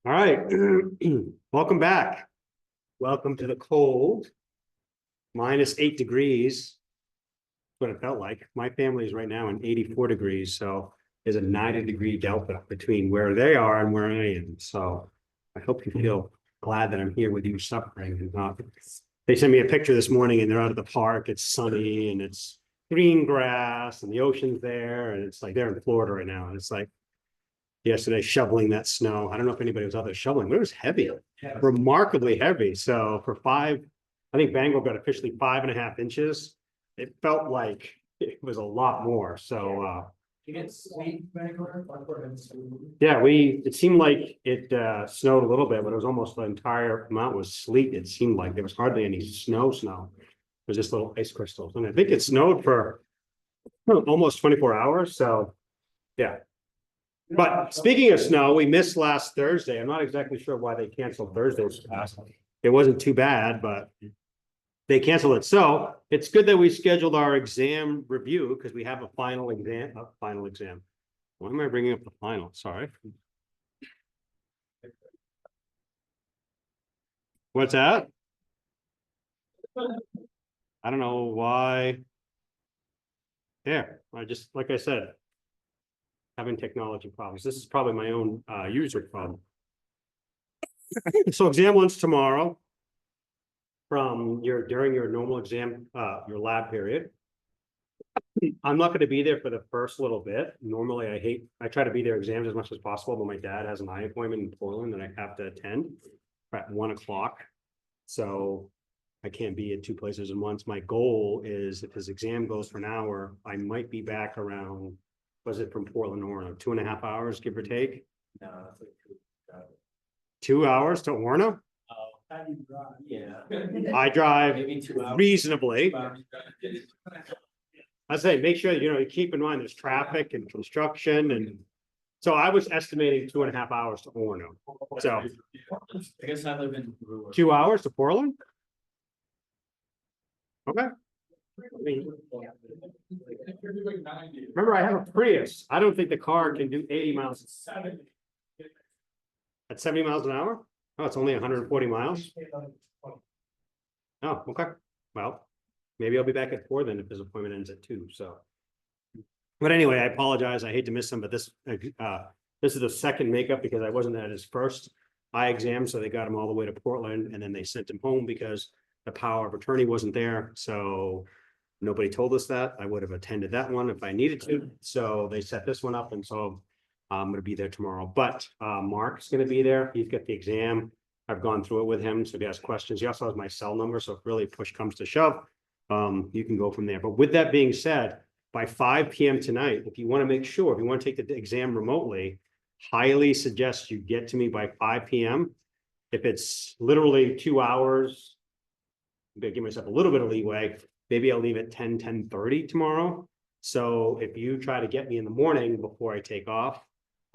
All right, welcome back. Welcome to the cold. -8 degrees. What it felt like. My family is right now in 84 degrees, so there's a 90-degree delta between where they are and where I am. So I hope you feel glad that I'm here with you suffering and not. They sent me a picture this morning and they're out at the park. It's sunny and it's green grass and the ocean's there, and it's like they're in Florida right now, and it's like yesterday shoveling that snow. I don't know if anybody was out there shoveling, but it was heavy, remarkably heavy. So for I think Bangor got officially 5.5 inches. It felt like it was a lot more. So You get sleet, Bangor? yeah, it seemed like it snowed a little bit, but it was almost the entire amount was sleet. It seemed like there was hardly any snow. It was just little ice crystals. And I think it snowed for almost 24 hours. So yeah. But speaking of snow, we missed last Thursday. I'm not exactly sure why they canceled Thursday's class. It wasn't too bad, but they canceled it. So it's good that we scheduled our exam review because we have a final exam. Why am I bringing up the final? Sorry. What's that? I don't know why. Yeah, like I said, having technology problems. This is probably my own user problem. So exam one's tomorrow during your normal exam, your lab period. I'm not going to be there for the first little bit. Normally I try to be there exams as much as possible, but my dad has an eye appointment in Portland that I have to attend at 1 o'clock. So I can't be at two places at once. My goal is if his exam goes for an hour, I might be back around, was it from Portland or 2.5 hours, give or take? No, that's like 2 hours to Orno? how do you drive? Yeah. I drive Maybe 2 hours. reasonably. I say, make sure, you keep in mind there's traffic and construction. And so I was estimating 2.5 hours to Orno. So I guess I live in Brewer. 2 hours to Portland? Okay. Remember, I have a Prius. I don't think the car can do 80 miles. At 70 miles an hour? Oh, it's only 140 miles. Oh, okay. Well, maybe I'll be back at 4 then if his appointment ends at 2. So, but anyway, I apologize. I hate to miss him, but this is the second makeup because I wasn't at his first eye exam, so they got him all the way to Portland, and then they sent him home because the power of attorney wasn't there. So nobody told us that. I would have attended that one if I needed to. So they set this one up, and so I'm going to be there tomorrow. But Mark's going to be there. He's got the exam. I've gone through it with him. So if he has questions, he also has my cell number. So if really push comes to shove, you can go from there. But with that being said, by 5 p.m. tonight, if you want to take the exam remotely, highly suggest you get to me by 5 p.m. If it's literally 2 hours, I'm going to give myself a little bit of leeway. Maybe I'll leave at 10:30 tomorrow. So if you try to get me in the morning before I take off,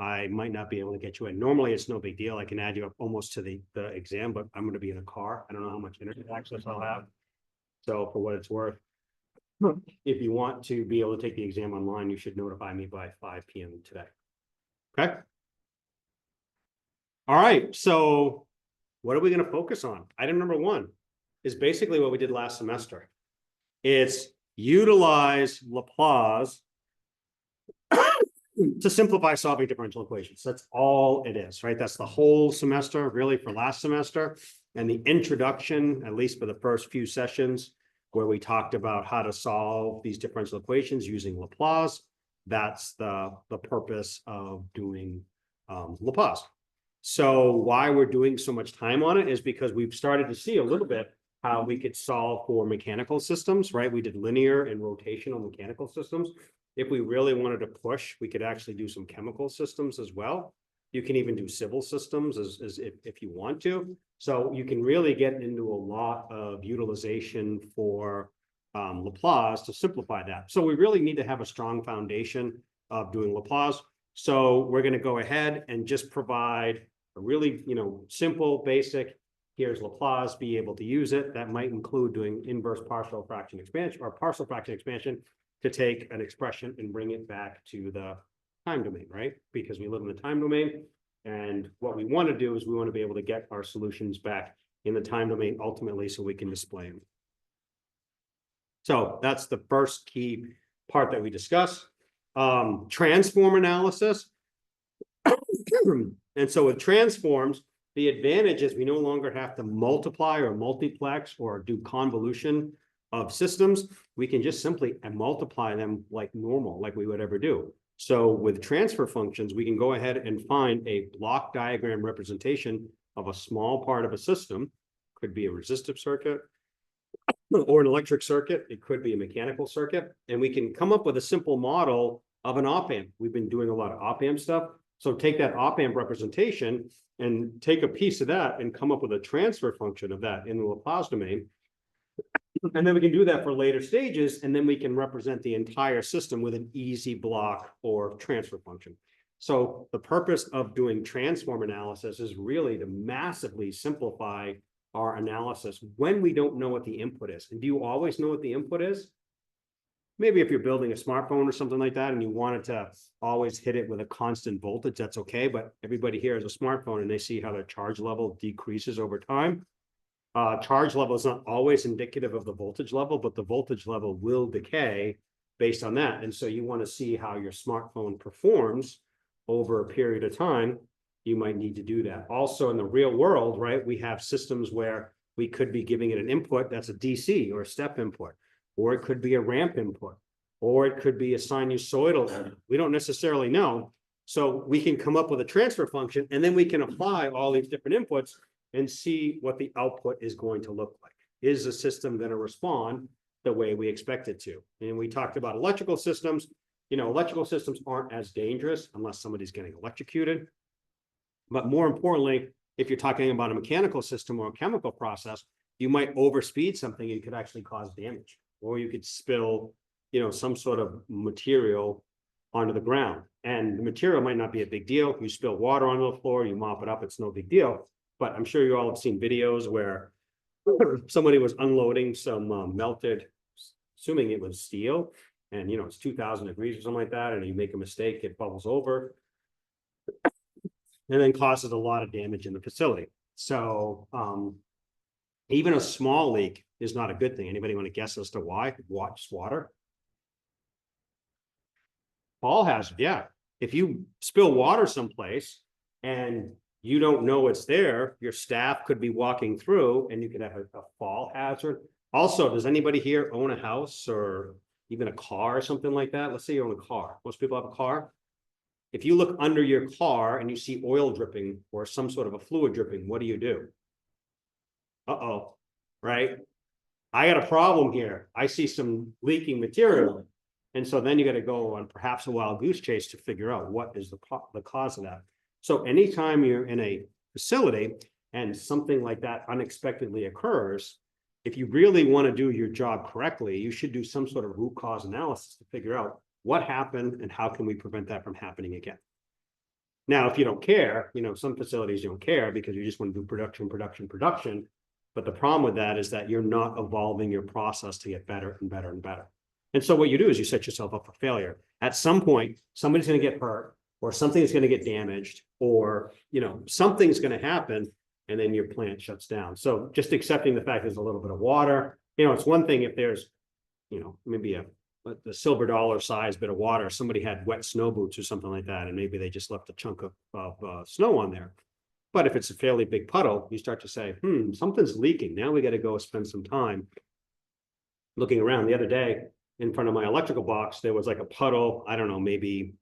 I might not be able to get you in. Normally, it's no big deal. I can add you up almost to the exam, but I'm going to be in a car. I don't know how much internet access I'll have. So for what it's worth, if you want to be able to take the exam online, you should notify me by 5 p.m. today. Okay. All right. So what are we going to focus on? Item number 1 is basically what we did last semester. It's utilize Laplace to simplify solving differential equations. That's all it is, right? That's the whole semester, really, for last semester. And the introduction, at least for the first few sessions, where we talked about how to solve these differential equations using Laplace. That's the purpose of doing Laplace. So why we're doing so much time on it is because we've started to see a little bit how we could solve for mechanical systems, right? We did linear and rotational mechanical systems. If we really wanted to push, we could actually do some chemical systems as well. You can even do civil systems as if you want to. So you can really get into a lot of utilization for Laplace to simplify that. So we really need to have a strong foundation of doing Laplace. So we're going to go ahead and just provide a really, simple, basic, here's Laplace, be able to use it. That might include doing inverse partial fraction expansion or partial fraction expansion to take an expression and bring it back to the time domain, right? Because we live in the time domain. And what we want to do is we want to be able to get our solutions back in the time domain ultimately so we can display them. So that's the first key part that we discuss. Transform analysis. And so with transforms, the advantage is we no longer have to multiply or multiplex or do convolution of systems. We can just simply multiply them like normal, like we would ever do. So with transfer functions, we can go ahead and find a block diagram representation of a small part of a system. Could be a resistive circuit or an electric circuit. It could be a mechanical circuit. And we can come up with a simple model of an op-amp. We've been doing a lot of op-amp stuff. So take that op-amp representation and take a piece of that and come up with a transfer function of that in the Laplace domain. And then we can do that for later stages, and then we can represent the entire system with an easy block or transfer function. So the purpose of doing transform analysis is really to massively simplify our analysis when we don't know what the input is. And do you always know what the input is? Maybe if you're building a smartphone or something like that and you wanted to always hit it with a constant voltage, that's okay. But everybody here has a smartphone and they see how their charge level decreases over time. Charge level is not always indicative of the voltage level, but the voltage level will decay based on that. And so you want to see how your smartphone performs over a period of time. You might need to do that. Also in the real world, right, we have systems where we could be giving it an input that's a DC or a step input, or it could be a ramp input, or it could be a sinusoidal input. We don't necessarily know. So we can come up with a transfer function, and then we can apply all these different inputs and see what the output is going to look like. Is the system going to respond the way we expect it to? And we talked about electrical systems. You know, electrical systems aren't as dangerous unless somebody's getting electrocuted. But more importantly, if you're talking about a mechanical system or a chemical process, you might overspeed something and it could actually cause damage. Or you could spill, you know, some sort of material onto the ground. And the material might not be a big deal. You spill water onto the floor, you mop it up, it's no big deal. But I'm sure you all have seen videos where somebody was unloading some melted, assuming it was steel, and you know, it's 2000 degrees or something like that, and you make a mistake, it bubbles over, and then causes a lot of damage in the facility. So even a small leak is not a good thing. Anybody want to guess as to why? Watch water. Fall hazard, yeah. If you spill water someplace and you don't know it's there, your staff could be walking through and you could have a fall hazard. Also, does anybody here own a house or even a car or something like that? Let's say you own a car. Most people have a car. If you look under your car and you see oil dripping or some sort of a fluid dripping, what do? Uh-oh, right? I got a problem here. I see some leaking material. And so then you got to go on perhaps a wild goose chase to figure out what is the cause of that. So anytime you're in a facility and something like that unexpectedly occurs, if you really want to do your job correctly, you should do some sort of root cause analysis to figure out what happened and how can we prevent that from happening again. Now, if you don't care, you know, some facilities don't care because you just want to do production. But the problem with that is that you're not evolving your process to get better and better and better. And so what you do is you set yourself up for failure. At some point, somebody's going to get hurt, or something's going to get damaged, or, you know, something's going to happen, and then your plant shuts down. So just accepting the fact there's a little bit of water, you know, it's one thing if there's, you know, maybe a silver dollar size bit of water, somebody had wet snow boots or something like that, and maybe they just left a chunk of snow on there. But if it's a fairly big puddle, you start to say, something's leaking. Now we got to go spend some time looking around. The other day in front of my electrical box, there was like a puddle, I don't know, maybe,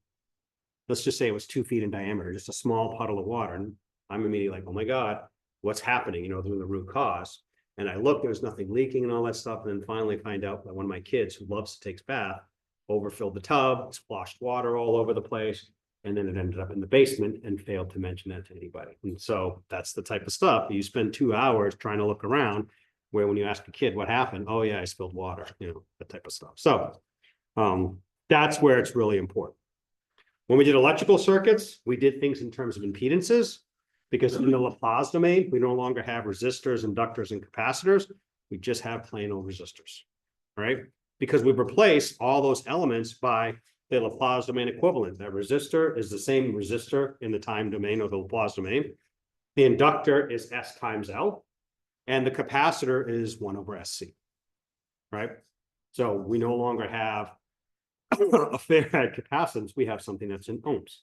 let's just say it was 2 feet in diameter, just a small puddle of water. And I'm immediately like, oh my God, what's happening? You know, doing the root cause. And I look, there's nothing leaking and all that stuff. And then finally find out that one of my kids who loves to take bath overfilled the tub, splashed water all over the place. And then it ended up in the basement and failed to mention that to anybody. And so that's the type of stuff you spend 2 hours trying to look around, where when you ask a kid what happened, oh yeah, I spilled water, you know, that type of stuff. So that's where it's really important. When we did electrical circuits, we did things in terms of impedances, because in the Laplace domain, we no longer have resistors, inductors, and capacitors. We just have plain old resistors, right? Because we've replaced all those elements by the Laplace domain equivalent. That resistor is the same resistor in the time domain of the Laplace domain. The inductor is S times L, and the capacitor is 1 over SC, right? So we no longer have a Farad capacitance, we have something that's in ohms.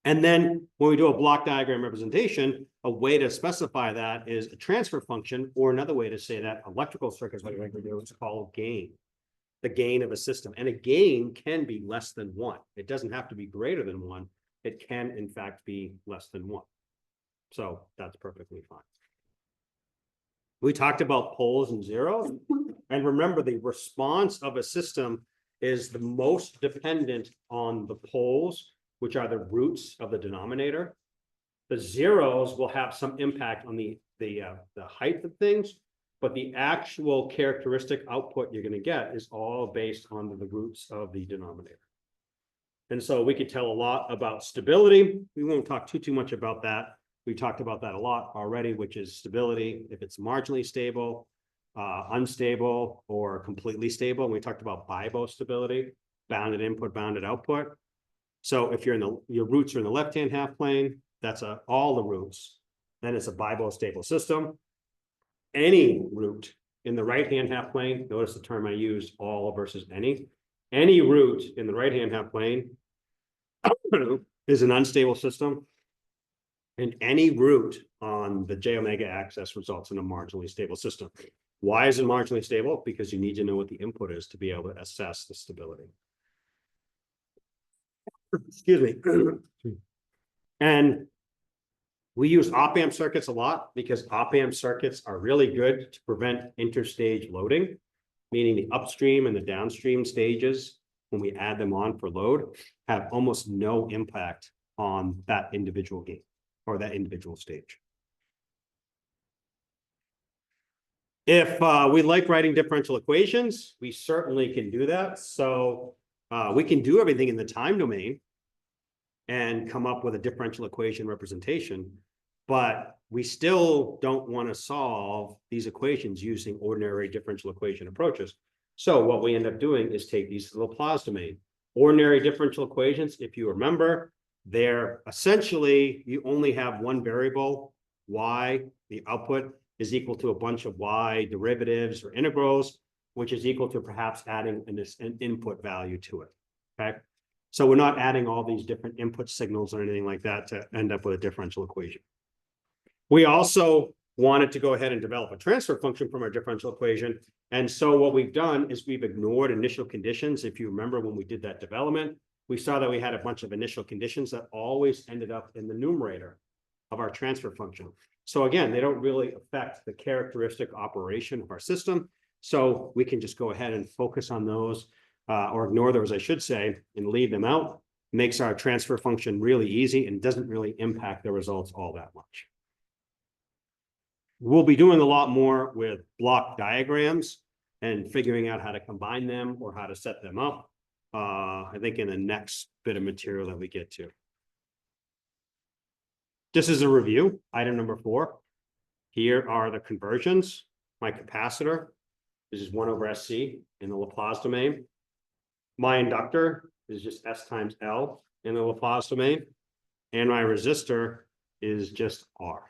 And then when we do a block diagram representation, a way to specify that is a transfer function, or another way to say that electrical circuits, what you're going to do is called gain, the gain of a system. And a gain can be less than 1. It doesn't have to be greater than 1. It can, in fact, be less than 1. So that's perfectly fine. We talked about poles and zeros. And remember, the response of a system is the most dependent on the poles, which are the roots of the denominator. The zeros will have some impact on the height of things, but the actual characteristic output you're going to get is all based on the roots of the denominator. And so we could tell a lot about stability. We won't talk too much about that. We talked about that a lot already, which is stability, if it's marginally stable, unstable, or completely stable. And we talked about BIBO stability, bounded input, bounded output. So if you're in your roots are in the left-hand half plane, that's all the roots. Then it's a BIBO stable system. Any root in the right-hand half plane, notice the term I used, all versus any. Any root in the right-hand half plane is an unstable system. And any root on the J omega axis results in a marginally stable system. Why is it marginally stable? Because you need to know what the input is to be able to assess the stability. Excuse me. And we use op-amp circuits a lot because op-amp circuits are really good to prevent interstage loading, meaning the upstream and the downstream stages, when we add them on for load, have almost no impact on that individual gate or that individual stage. If we like writing differential equations, we certainly can do that. So we can do everything in the time domain and come up with a differential equation representation, but we still don't want to solve these equations using ordinary differential equation approaches. So what we end up doing is take these to the Laplace domain. Ordinary differential equations, if you remember, they're essentially, you only have one variable, y, the output is equal to a bunch of y derivatives or integrals, which is equal to perhaps adding an input value to it, okay? So we're not adding all these different input signals or anything like that to end up with a differential equation. We also wanted to go ahead and develop a transfer function from our differential equation. And so what we've done is we've ignored initial conditions. If you remember when we did that development, we saw that we had a bunch of initial conditions that always ended up in the numerator of our transfer function. So again, they don't really affect the characteristic operation of our system. So we can just go ahead and focus on those or ignore those, I should say, and leave them out. Makes our transfer function really easy and doesn't really impact the results all that much. We'll be doing a lot more with block diagrams and figuring out how to combine them or how to set them up. I think in the next bit of material that we get to. This is a review, item number 4. Here are the conversions. My capacitor, this is 1 over SC in the Laplace domain. My inductor is just S times L in the Laplace domain. And my resistor is just R.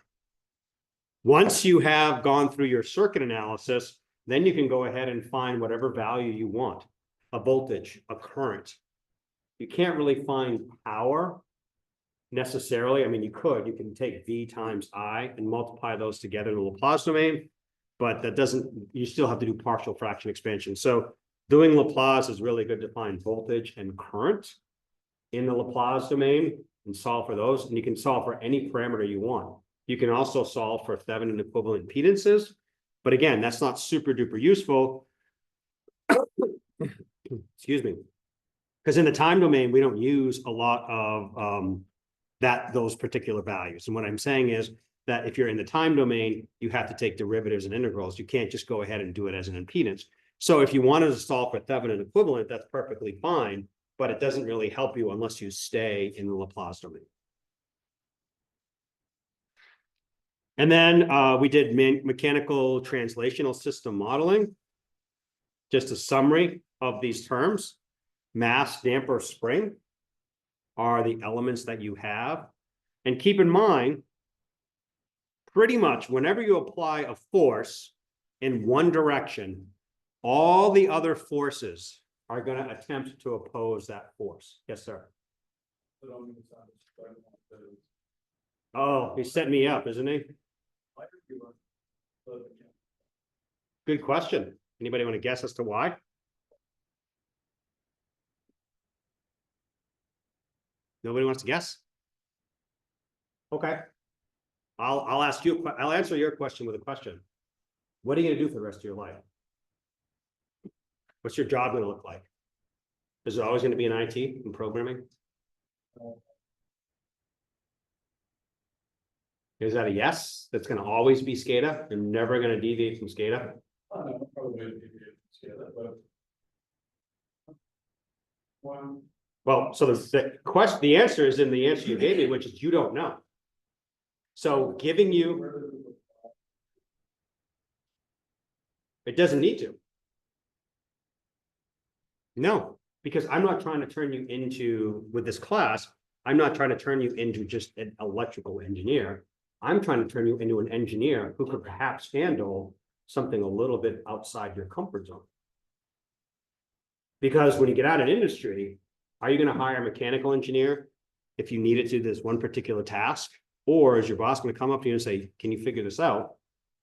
Once you have gone through your circuit analysis, then you can go ahead and find whatever value you want. A voltage, a current. You can't really find power necessarily. I mean, you can take V times I and multiply those together in the Laplace domain, but that doesn't, you still have to do partial fraction expansion. So doing Laplace is really good to find voltage and current in the Laplace domain and solve for those. And you can solve for any parameter you want. You can also solve for Thevenin equivalent impedances. But again, that's not super duper useful. Excuse me. Because in the time domain, we don't use a lot of those particular values. And what I'm saying is that if you're in the time domain, you have to take derivatives and integrals. You can't just go ahead and do it as an impedance. So if you wanted to solve for Thevenin equivalent, that's perfectly fine, but it doesn't really help you unless you stay in the Laplace domain. And then we did mechanical translational system modeling. Just a summary of these terms. mass, damper, spring are the elements that you have. And keep in mind, pretty much whenever you apply a force in one direction, all the other forces are going to attempt to oppose that force. Yes, sir. Oh, he's setting me up, isn't he? Good question. Anybody want to guess as to why? Nobody wants to guess? Okay. I'll ask you, I'll answer your question with a question. What are you gonna do for the rest of your life? What's your job gonna look like? Is it always gonna be in IT and programming? Is that a yes? That's gonna always be SCADA? You're never gonna deviate from SCADA? Well, so the answer is in the answer you gave me, which is you don't know. So giving you, it doesn't need to. No, because I'm not trying to turn you into, with this class, I'm not trying to turn you into just an electrical engineer. I'm trying to turn you into an engineer who could perhaps handle something a little bit outside your comfort zone. Because when you get out in industry, are you going to hire a mechanical engineer if you needed to do this one particular task? Or is your boss going to come up to you and say, can you figure this out?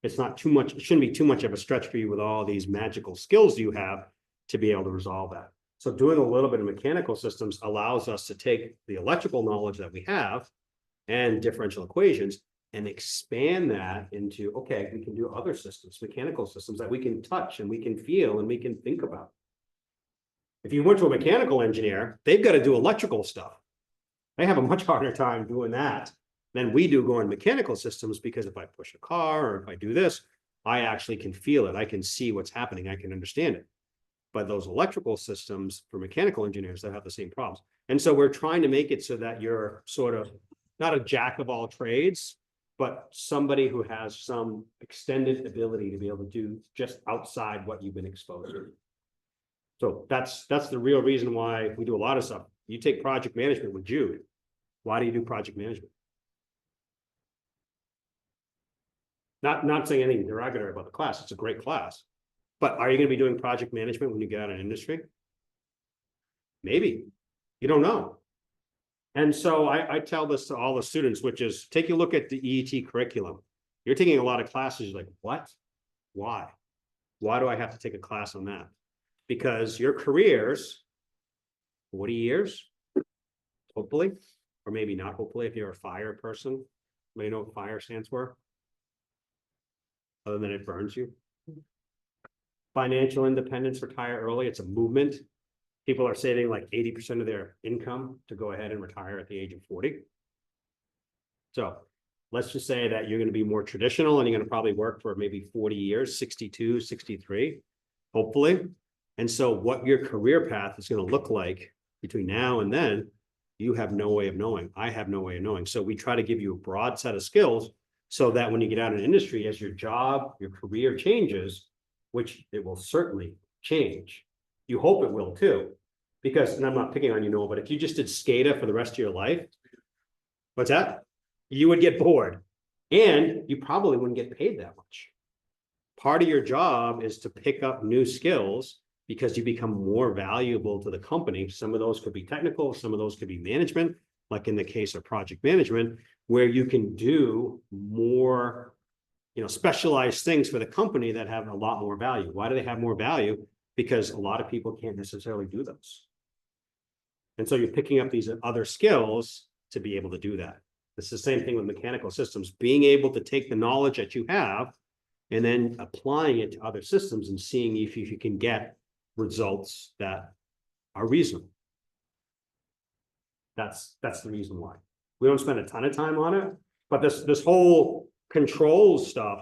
It's not too much, it shouldn't be too much of a stretch for you with all these magical skills you have to be able to resolve that. So doing a little bit of mechanical systems allows us to take the electrical knowledge that we have and differential equations and expand that into, okay, we can do other systems, mechanical systems that we can touch and we can feel and we can think about. If you went to a mechanical engineer, they've got to do electrical stuff. They have a much harder time doing that than we do going mechanical systems, because if I push a car or if I do this, I actually can feel it. I can see what's happening. I can understand it. But those electrical systems for mechanical engineers, they have the same problems. And so we're trying to make it so that you're sort of not a jack of all trades, but somebody who has some extended ability to be able to do just outside what you've been exposed to. So that's the real reason why we do a lot of stuff. You take project management with Jude. Why do you do project management? Not saying anything derogatory about the class. It's a great class. But are you going to be doing project management when you get out of industry? Maybe. You don't know. And so I tell this to all the students, which is take a look at the EET curriculum. You're taking a lot of classes. You're like, what? Why? Why do I have to take a class on that? Because your careers, 40 years, hopefully, or maybe not hopefully, if you're a fire person, you know what fire stands for? Other than it burns you. Financial independence, retire early. It's a movement. People are saving like 80% of their income to go ahead and retire at the age of 40. So let's just say that you're going to be more traditional and you're going to probably work for maybe 40 years, 62, 63, hopefully. And so what your career path is going to look like between now and then, you have no way of knowing. I have no way of knowing. So we try to give you a broad set of skills so that when you get out in industry, as your job, your career changes, which it will certainly change. You hope it will too, because, and I'm not picking on you, Noel, but if you just did SCADA for the rest of your life, what's that? You would get bored and you probably wouldn't get paid that much. Part of your job is to pick up new skills because you become more valuable to the company. Some of those could be technical, some of those could be management, like in the case of project management, where you can do more, specialized things for the company that have a lot more value. Why do they have more value? Because a lot of people can't necessarily do those. And so you're picking up these other skills to be able to do that. It's the same thing with mechanical systems, being able to take the knowledge that you have and then applying it to other systems and seeing if you can get results that are reasonable. That's the reason why. We don't spend a ton of time on it, but this whole controls stuff,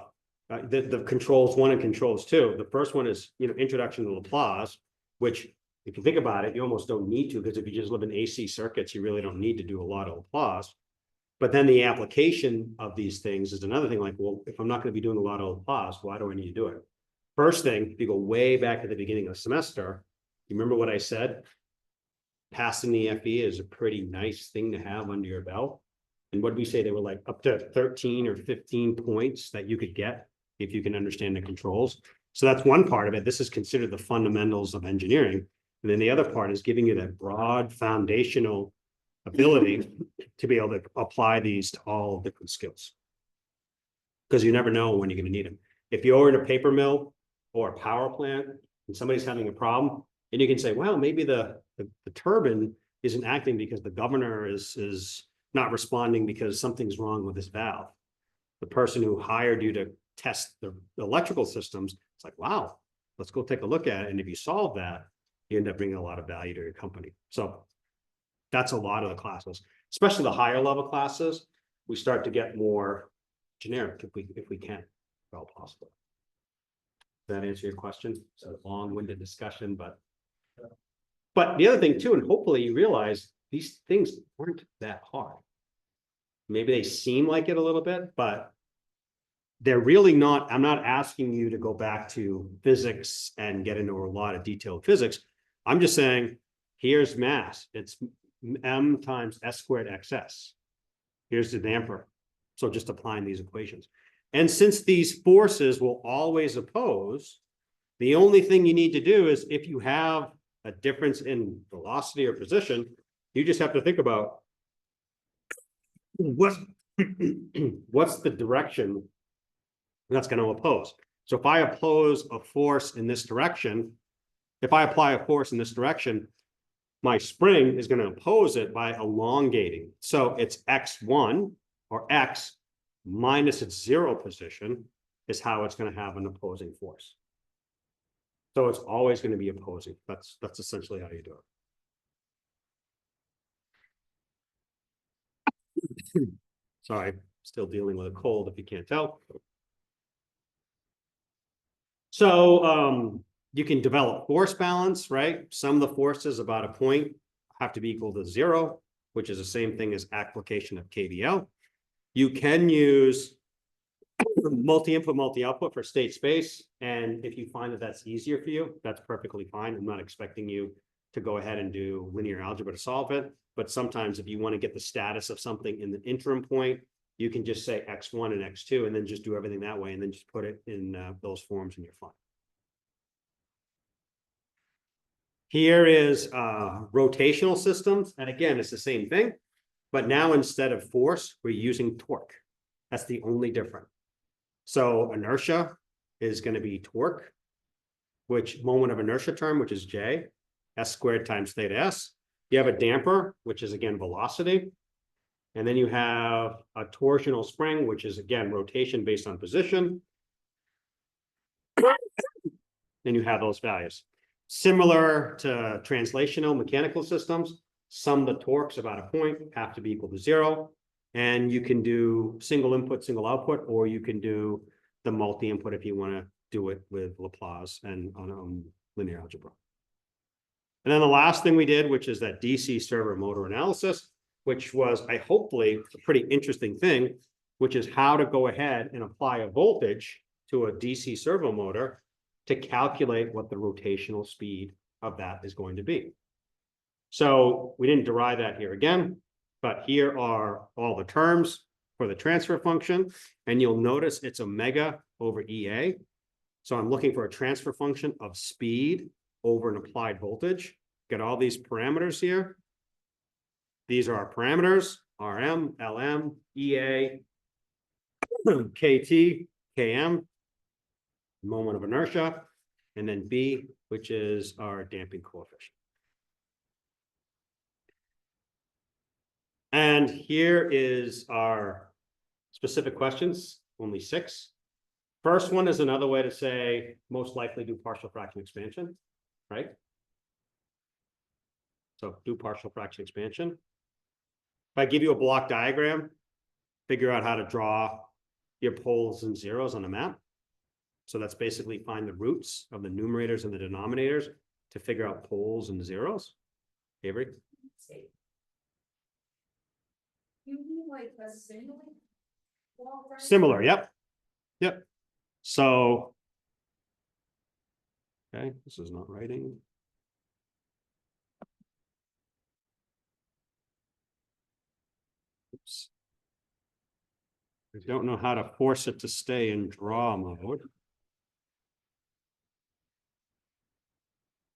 the controls 1 and controls 2. The first one is, introduction to Laplace, which if you think about it, you almost don't need to, because if you just live in AC circuits, you really don't need to do a lot of Laplace. But then the application of these things is another thing, like, well, if I'm not going to be doing a lot of Laplace, why do I need to do it? First thing, if you go way back at the beginning of the semester, you remember what I said? passing the FE is a pretty nice thing to have under your belt. And what did we say? They were like up to 13 or 15 points that you could get if you can understand the controls. So that's one part of it. This is considered the fundamentals of engineering. And then the other part is giving you that broad foundational ability to be able to apply these to all different skills. Because you never know when you're going to need them. If you're in a paper mill or a power plant and somebody's having a problem, and you can say, well, maybe the turbine isn't acting because the governor is not responding because something's wrong with this valve. The person who hired you to test the electrical systems, it's like, wow, let's go take a look at it. And if you solve that, you end up bringing a lot of value to your company. So that's a lot of the classes, especially the higher level classes. We start to get more generic if we can, if all possible. Does that answer your question? It's a long-winded discussion, but the other thing too, and hopefully you realize these things aren't that hard. Maybe they seem like it a little bit, but they're really not. I'm not asking you to go back to physics and get into a lot of detailed physics. I'm just saying, here's mass. It's m times s squared xs. Here's the damper. So just applying these equations. And since these forces will always oppose, the only thing you need to do is if you have a difference in velocity or position, you just have to think about what's the direction that's going to oppose. So if I oppose a force in this direction, if I apply a force in this direction, my spring is going to oppose it by elongating. So it's x1 or x minus its zero position is how it's going to have an opposing force. So it's always going to be opposing. That's essentially how you do it. Sorry, still dealing with a cold if you can't tell. So you can develop force balance, right? Some of the forces about a point have to be equal to zero, which is the same thing as application of KVL. You can use multi-input, multi-output for state space. And if you find that that's easier for you, that's perfectly fine. I'm not expecting you to go ahead and do linear algebra to solve it. But sometimes if you want to get the status of something in the interim point, you can just say x1 and x2 and then just do everything that way and then just put it in those forms and you're fine. Here is rotational systems. And again, it's the same thing. But now instead of force, we're using torque. That's the only difference. So inertia is going to be torque, which moment of inertia term, which is J, s squared times theta s. You have a damper, which is again velocity. And then you have a torsional spring, which is again rotation based on position. Then you have those values. Similar to translational mechanical systems, sum the torques about a point have to be equal to zero. And you can do single input, single output, or you can do the multi-input if you want to do it with Laplace and on linear algebra. And then the last thing we did, which is that DC servo motor analysis, which was hopefully a pretty interesting thing, which is how to go ahead and apply a voltage to a DC servo motor to calculate what the rotational speed of that is going to be. So we didn't derive that here again, but here are all the terms for the transfer function. And you'll notice it's omega over EA. So I'm looking for a transfer function of speed over an applied voltage. Get all these parameters here. These are our parameters, RM, LM, EA, KT, KM, moment of inertia, and then B, which is our damping coefficient. And here is our specific questions, only 6. First one is another way to say most likely do partial fraction expansion, right? So do partial fraction expansion. If I give you a block diagram, figure out how to draw your poles and zeros on a map. So that's basically find the roots of the numerators and the denominators to figure out poles and zeros. Avery? You mean like a similar? Similar, yep. Yep. So, okay, this is not writing. I don't know how to force it to stay in draw mode.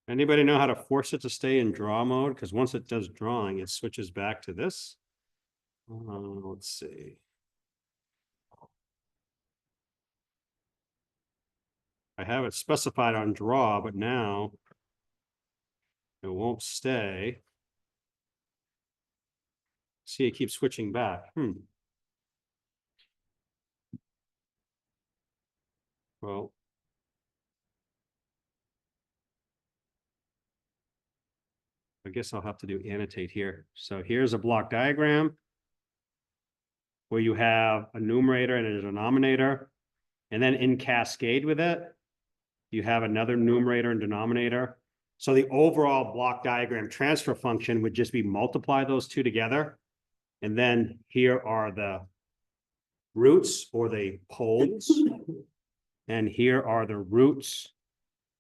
Anybody know how to force it to stay in draw mode? Because once it does drawing, it switches back to this. Let's see. I have it specified on draw, but now it won't stay. See, it keeps switching back. Well, I guess I'll have to do annotate here. So here's a block diagram where you have a numerator and a denominator, and then in cascade with it, you have another numerator and denominator. So the overall block diagram transfer function would just be multiply those two together. And then here are the roots or the poles. And here are the roots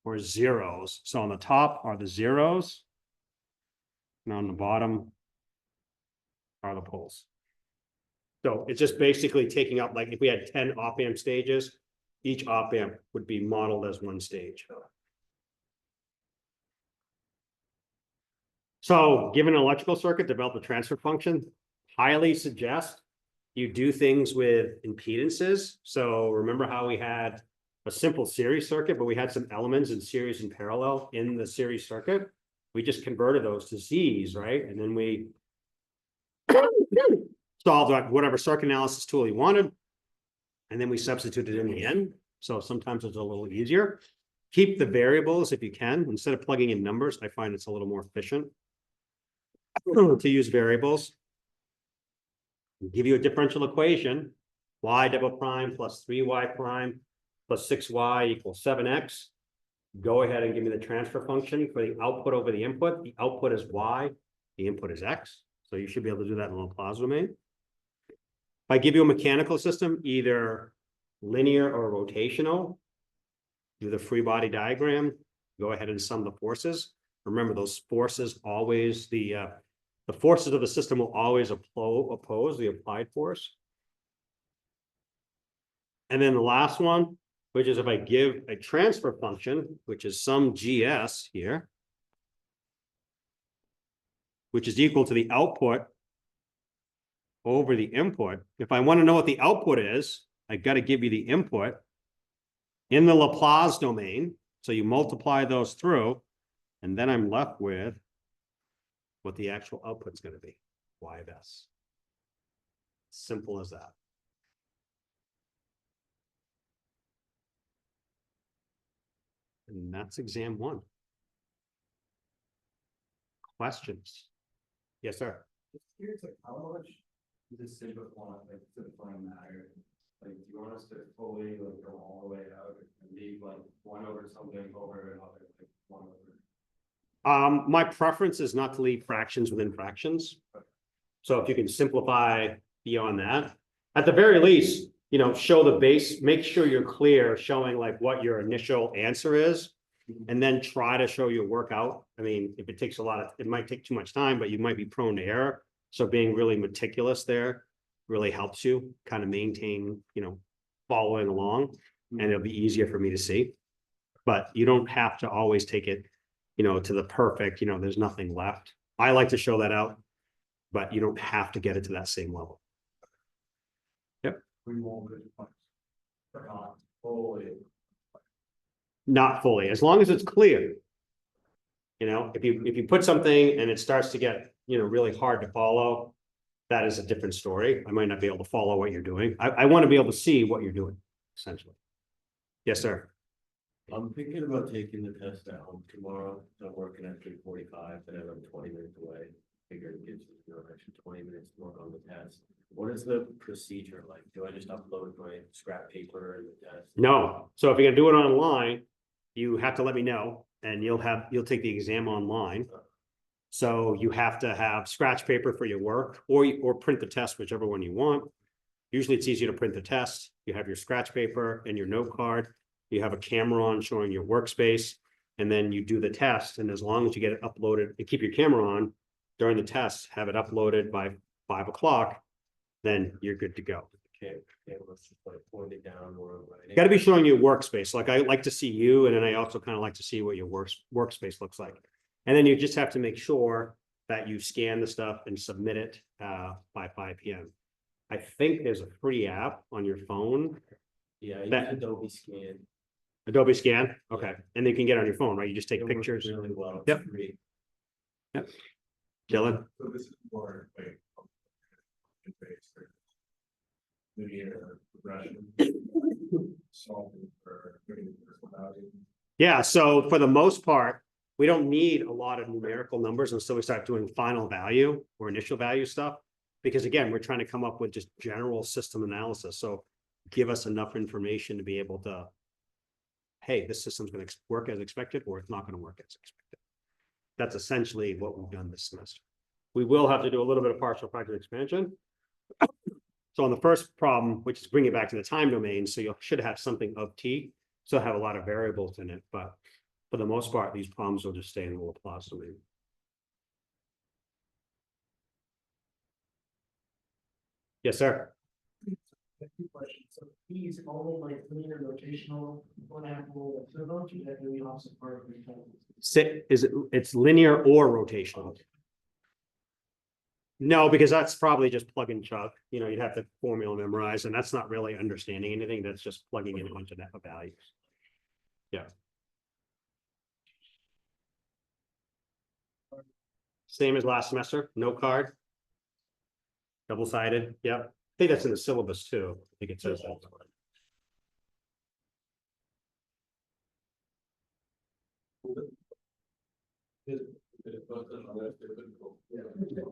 or zeros. So on the top are the zeros. And on the bottom are the poles. So it's just basically taking up, like if we had 10 op-amp stages, each op-amp would be modeled as one stage. So given an electrical circuit, develop the transfer function. Highly suggest you do things with impedances. So remember how we had a simple series circuit, but we had some elements in series and parallel in the series circuit. We just converted those to Z's, right? And then we solved whatever circuit analysis tool you wanted. And then we substituted in the end. So sometimes it's a little easier. Keep the variables if you can. Instead of plugging in numbers, I find it's a little more efficient to use variables. Give you a differential equation, y double prime plus 3y prime plus 6y equals 7x. Go ahead and give me the transfer function for the output over the input. The output is y, the input is x. So you should be able to do that in the Laplace domain. If I give you a mechanical system, either linear or rotational, do the free body diagram, go ahead and sum the forces. Remember, those forces always, the forces of the system will always oppose the applied force. And then the last one, which is if I give a transfer function, which is some GS here, which is equal to the output over the input. If I want to know what the output is, I got to give you the input in the Laplace domain. So you multiply those through, and then I'm left with what the actual output's going to be, y of s. Simple as that. And that's exam 1. Questions? Yes, sir. Just curious, like how much does this simplify, like simplifying matter? Like, do you want us to fully like go all the way out and leave like 1 over something over another, like 1 over? My preference is not to leave fractions within fractions. So if you can simplify beyond that, at the very least, show the base, make sure you're clear, showing like what your initial answer is, and then try to show your workout. I mean, if it takes it might take too much time, but you might be prone to error. So being really meticulous there really helps you kind of maintain, following along, and it'll be easier for me to see. But you don't have to always take it, to the perfect, there's nothing left. I like to show that out, but you don't have to get it to that same level. Yep. We won't really much. Not fully. Not fully, as long as it's clear. If you put something and it starts to get, really hard to follow, that is a different story. I might not be able to follow what you're doing. I want to be able to see what you're doing, essentially. Yes, sir. I'm thinking about taking the test at home tomorrow. I'm working at 3:45, and I'm 20 minutes away. Figure it gives me an extra 20 minutes to work on the test. What is the procedure like? Do I just upload my scrap paper and the test? No. So if you're gonna do it online, you have to let me know, and you'll take the exam online. So you have to have scratch paper for your work, or print the test, whichever one you want. Usually it's easier to print the test. You have your scratch paper and your note card. You have a camera on showing your workspace, and then you do the test. And as long as you get it uploaded and keep your camera on during the test, have it uploaded by 5 o'clock, then you're good to go. let's just like point it down or. Got to be showing you workspace. Like I like to see you, and then I also kind of like to see what your workspace looks like. And then you just have to make sure that you scan the stuff and submit it by 5 p.m. I think there's a free app on your phone, Yeah, I use That- Adobe Scan. Adobe Scan. Okay, and then you can get it on your phone, right? You just take It works pictures. really well. Yep. It's free. Dylan, So this is more like. Linear progression. Solving for personality. yeah. So for the most part, we don't need a lot of numerical numbers until we start doing final value or initial value stuff. Because again, we're trying to come up with just general system analysis. So give us enough information to be able to, hey, this system's going to work as expected, or it's not going to work as expected. That's essentially what we've done this semester. We will have to do a little bit of partial factor expansion. So on the first problem, which is bringing it back to the time domain, so you should have something of T, so have a lot of variables in it, but for the most part, these problems will just stay in the Laplace domain. Yes, sir. Two questions. So these all like linear rotational, one apple, so don't you that really also part of the It's linear or rotational? No, because that's probably just plug and chug. You know, you'd have to formula memorize, and that's not really understanding anything. That's just plugging in a bunch of values. Yeah. Same as last semester, no card. Double-sided, yep. I think that's in the syllabus too. I think it says that.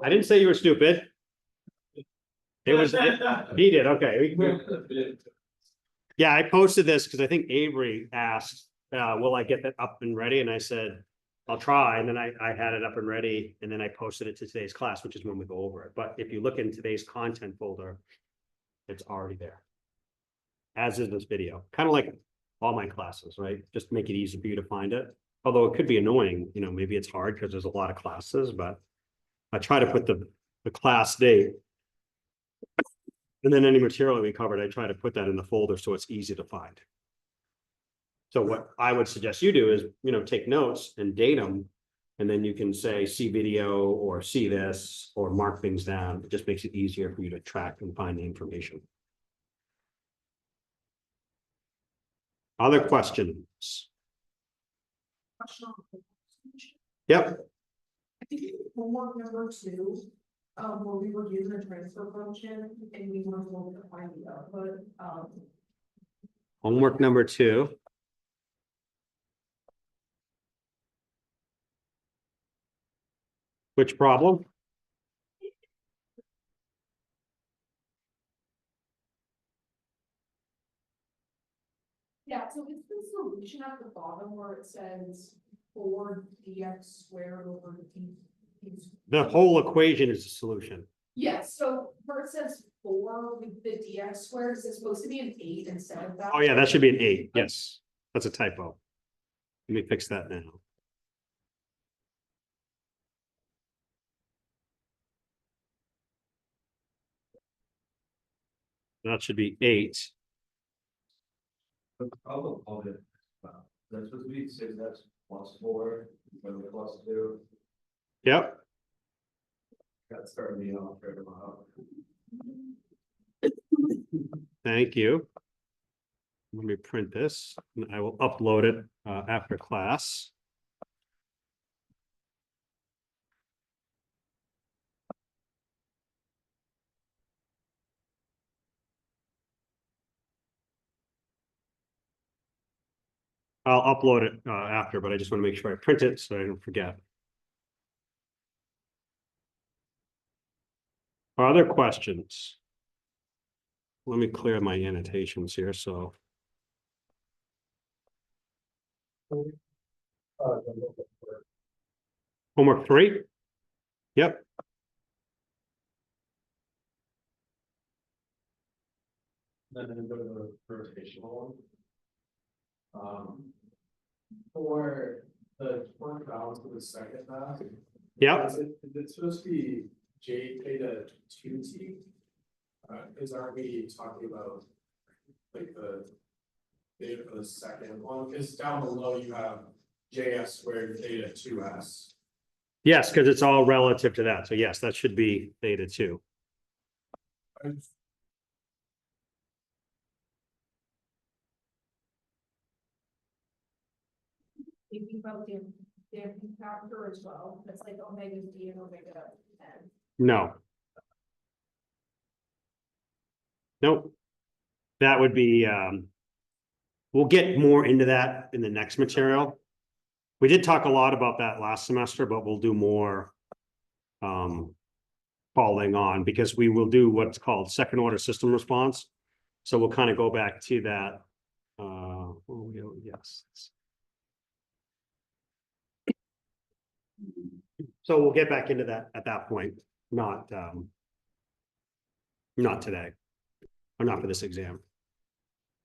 I didn't say you were stupid. It was, he did, okay. Yeah, I posted this because I think Avery asked, will I get that up and ready? And I said, I'll try. And then I had it up and ready, and then I posted it to today's class, which is when we go over it. But if you look in today's content folder, it's already there. As is this video, kind of like all my classes, right? Just make it easy for you to find it. Although it could be annoying, you know, maybe it's hard because there's a lot of classes, but I try to put the class date. And then any material we covered, I try to put that in the folder so it's easy to find. So what I would suggest you do is, you know, take notes and date them, and then you can say, see video or see this, or mark things down. It just makes it easier for you to track and find the information. Other questions? Yep. I think homework number 2, where we were using a transfer function and we were able to find the output. Homework number 2. Which problem? Yeah, so it's the solution at the bottom where it says 4dx squared over d. The whole equation is a solution. Yes, so where it says 4 with the dx squared, it's supposed to be an 8 instead of that. Oh yeah, that should be an 8. Yes, that's a typo. Let me fix that now. That should be 8. The problem of it, that's supposed to be 6x plus 4, when the plus 2, Yep. that started me off right about. Thank you. Let me print this, and I will upload it after class. I'll upload it after, but I just want to make sure I print it so I don't forget. Other questions? Let me clear my annotations here, so. Homework 3? Yep. Then go to the rotational one. For the work balance of the second half. Yep. Is it supposed to be J theta 2t? is aren't we talking about like the data for the second one? Because down below you have JS squared theta 2s. Yes, because it's all relative to that. So yes, that should be theta 2. Thinking about the damping factor as well, that's like omega D and omega N. No. Nope. That would be, we'll get more into that in the next material. We did talk a lot about that last semester, but we'll do more following on, because we will do what's called second order system response. So we'll kind of go back to that. Yes. So we'll get back into that at that point, not today, or not for this exam.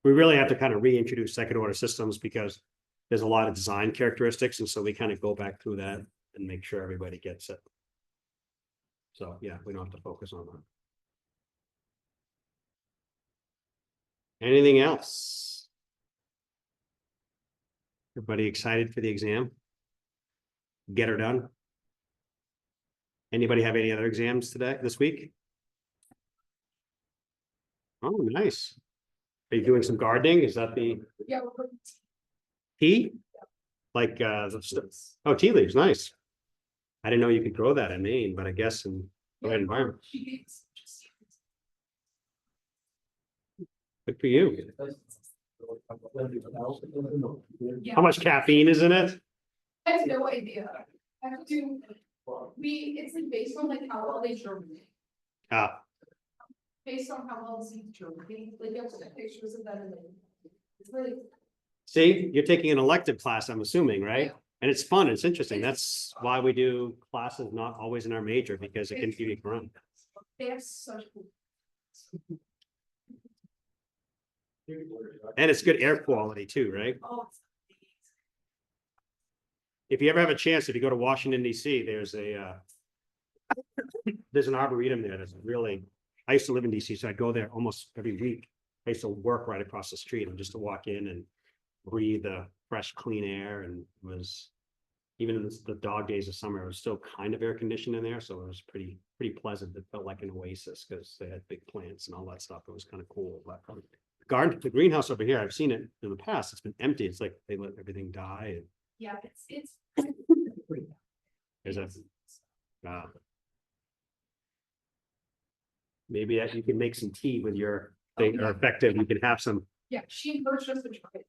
We really have to kind of reintroduce second order systems because there's a lot of design characteristics, and so we kind of go back through that and make sure everybody gets it. So yeah, we don't have to focus on that. Anything else? Everybody excited for the exam? Get her done. Anybody have any other exams this week? Oh, nice. Are you doing some gardening? Is that the Yeah, we're putting tea? Like oh, tea leaves, nice. I didn't know you could grow that in Maine, but I guess in the right environment. Good for you. Yeah. How much caffeine is in it? I have no idea. I have to, it's like based on like how well they germinate, Ah, based on how well the seeds germinate, like you have to take pictures of them and then. It's really, see, you're taking an elective class, I'm assuming, right? Yeah. And it's fun, it's interesting. That's why we do classes not always in our major, because it can give you fun. they have such cool. And it's good air quality too, right? Oh, If you ever have a chance, if you go to Washington DC, there's an arboretum there that's really, I used to live in DC, so I'd go there almost every week. I used to work right across the street, and just to walk in and breathe the fresh, clean air, and it was, even in the dog days of summer, it was still kind of air conditioned in there, so it was pretty pleasant. It felt like an oasis because they had big plants and all that stuff. It was kind of cool. But the greenhouse over here, I've seen it in the past. It's been empty. It's like they let everything die. And yeah, it's. there's a maybe you can make some tea with your thing, or effective. You can have some Yeah, she encouraged us to try it.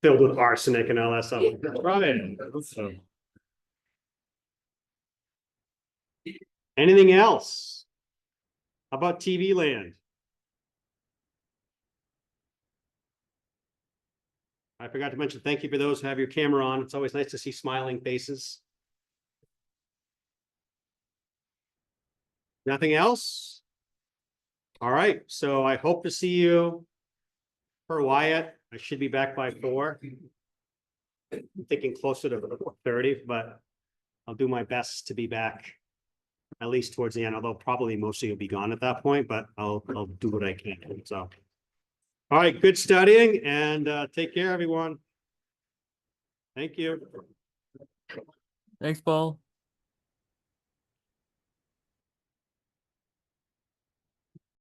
filled with arsenic and all that stuff. Right. So. Anything else? How about TV land? I forgot to mention, thank you for those who have your camera on. It's always nice to see smiling faces. Nothing else? All right, so I hope to see you for Wyatt. I should be back by 4. I'm thinking closer to 4:30, but I'll do my best to be back at least towards the end, although probably mostly you'll be gone at that point, but I'll do what I can. So, all right, good studying, and take care, everyone. Thank you. Thanks, Paul.